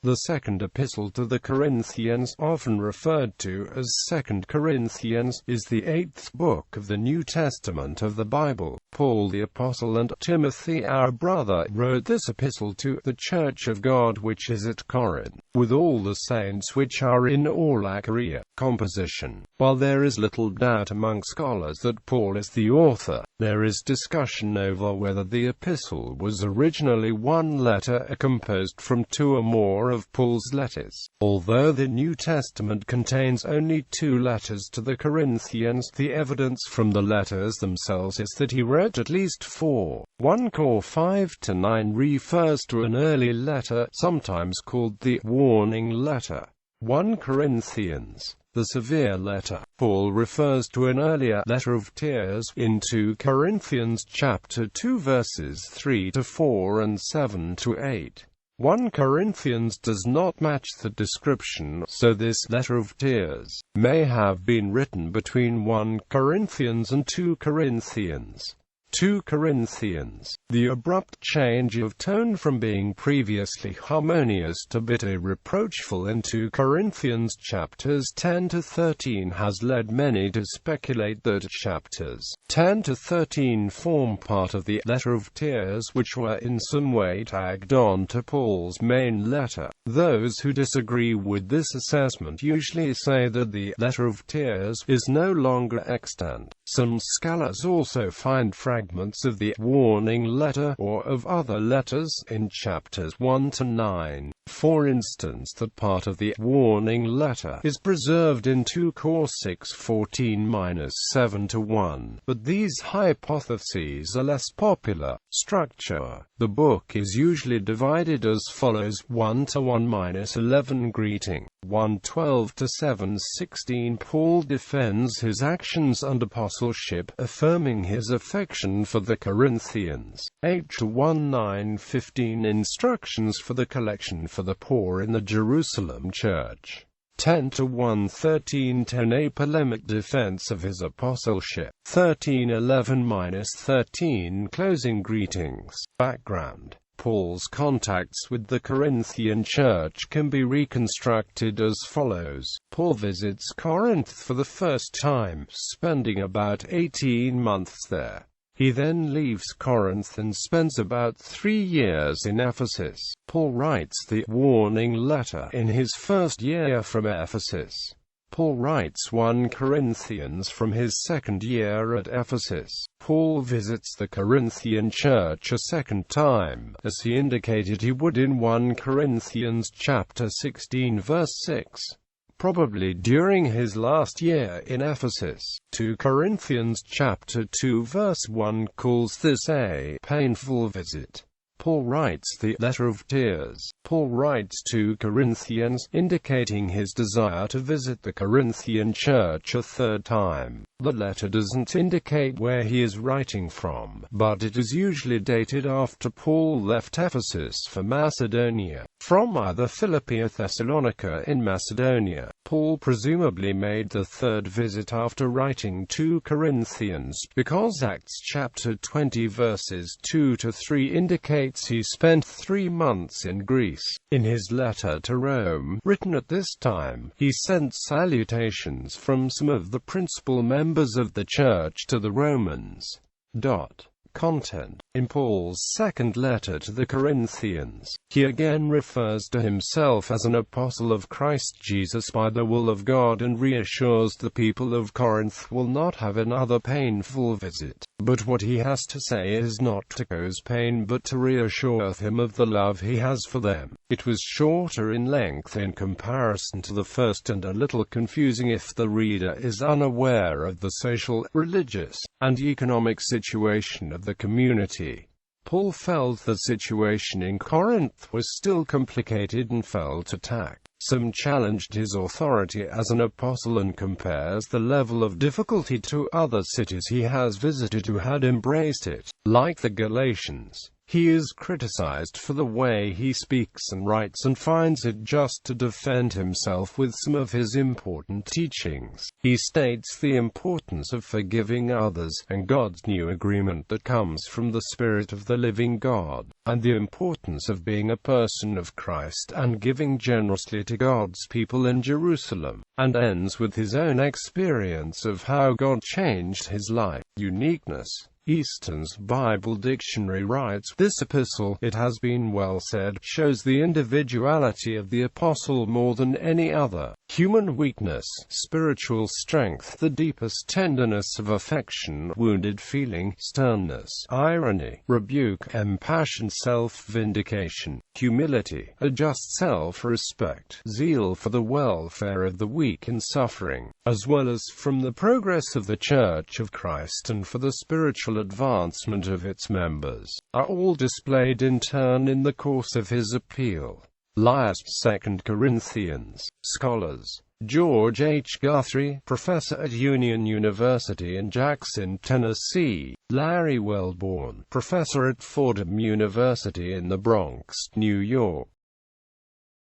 The Second Epistle to the Corinthians, often referred to as 2 Corinthians, is the 8th book of the New Testament of the Bible. Paul the Apostle and Timothy our brother wrote this epistle to the Church of God which is at Corinth, with all the saints which are in all Achaia. Composition. While there is little doubt among scholars that Paul is the author, there is discussion over whether the epistle was originally one letter composed from two or more of Paul's letters. Although the New Testament contains only 2 letters to the Corinthians, the evidence from the letters themselves is that he wrote at least 4. 1 Cor 5-9 refers to an early letter, sometimes called the warning letter. 1 Corinthians, the severe letter. Paul refers to an earlier letter of tears in 2 Corinthians chapter 2 verses 3-4 and 7-8. 1 Corinthians does not match the description, so this letter of tears may have been written between 1 Corinthians and 2 Corinthians. 2 Corinthians. The abrupt change of tone from being previously harmonious to bitter reproachful in 2 Corinthians chapters 10-13 has led many to speculate that chapters 10-13 form part of the letter of tears which were in some way tagged on to Paul's main letter. Those who disagree with this assessment usually say that the letter of tears is no longer extant. Some scholars also find fragments of the warning letter or of other letters in chapters 1-9. For instance, that part of the warning letter is preserved in 2 Cor 6:14-7-1, but these hypotheses are less popular. Structure. The book is usually divided as follows: 1-1-11 Greeting. 1:12-7:16 Paul defends his actions and apostleship, affirming his affection for the Corinthians. 8-1-9-15 Instructions for the collection for the poor in the Jerusalem church. 10-1-13 a polemic defense of his apostleship. 13-11-13 Closing greetings. Background. Paul's contacts with the Corinthian church can be reconstructed as follows. Paul visits Corinth for the first time, spending about 18 months there. He then leaves Corinth and spends about 3 years in Ephesus. Paul writes the warning letter in his first year from Ephesus. Paul writes 1 Corinthians from his second year at Ephesus. Paul visits the Corinthian church a second time, as he indicated he would in 1 Corinthians chapter 16 verse 6. Probably during his last year in Ephesus. 2 Corinthians chapter 2 verse 1 calls this a painful visit. Paul writes the letter of tears. Paul writes 2 Corinthians, indicating his desire to visit the Corinthian church a third time. The letter doesn't indicate where he is writing from, but it is usually dated after Paul left Ephesus for Macedonia, from either Philippi or Thessalonica in Macedonia. Paul presumably made the third visit after writing 2 Corinthians, because Acts chapter 20 verses 2-3 indicates he spent 3 months in Greece. In his letter to Rome, written at this time, he sent salutations from some of the principal members of the church to the Romans. Content. In Paul's second letter to the Corinthians, he again refers to himself as an apostle of Christ Jesus by the will of God and reassures the people of Corinth will not have another painful visit. But what he has to say is not to cause pain but to reassure them of the love he has for them. It was shorter in length in comparison to the first and a little confusing if the reader is unaware of the social, religious, and economic situation of the community. Paul felt the situation in Corinth was still complicated and felt attacked. Some challenged his authority as an apostle and compares the level of difficulty to other cities he has visited who had embraced it. Like the Galatians, He is criticized for the way he speaks and writes and finds it just to defend himself with some of his important teachings. He states the importance of forgiving others, and God's new agreement that comes from the Spirit of the living God, and the importance of being a person of Christ and giving generously to God's people in Jerusalem, and ends with his own experience of how God changed his life. Uniqueness. Easton's Bible Dictionary writes, "This epistle, it has been well said, shows the individuality of the apostle more than any other. Human weakness, spiritual strength, the deepest tenderness of affection, wounded feeling, sternness, irony, rebuke, impassion, self-vindication, humility, a just self-respect, zeal for the welfare of the weak and suffering, as well as from the progress of the Church of Christ and for the spiritual advancement of its members, are all displayed in turn in the course of his appeal." Last 2 Corinthians. Scholars: George H. Guthrie, professor at Union University in Jackson, Tennessee; Larry Wellborn, professor at Fordham University in the Bronx, New York;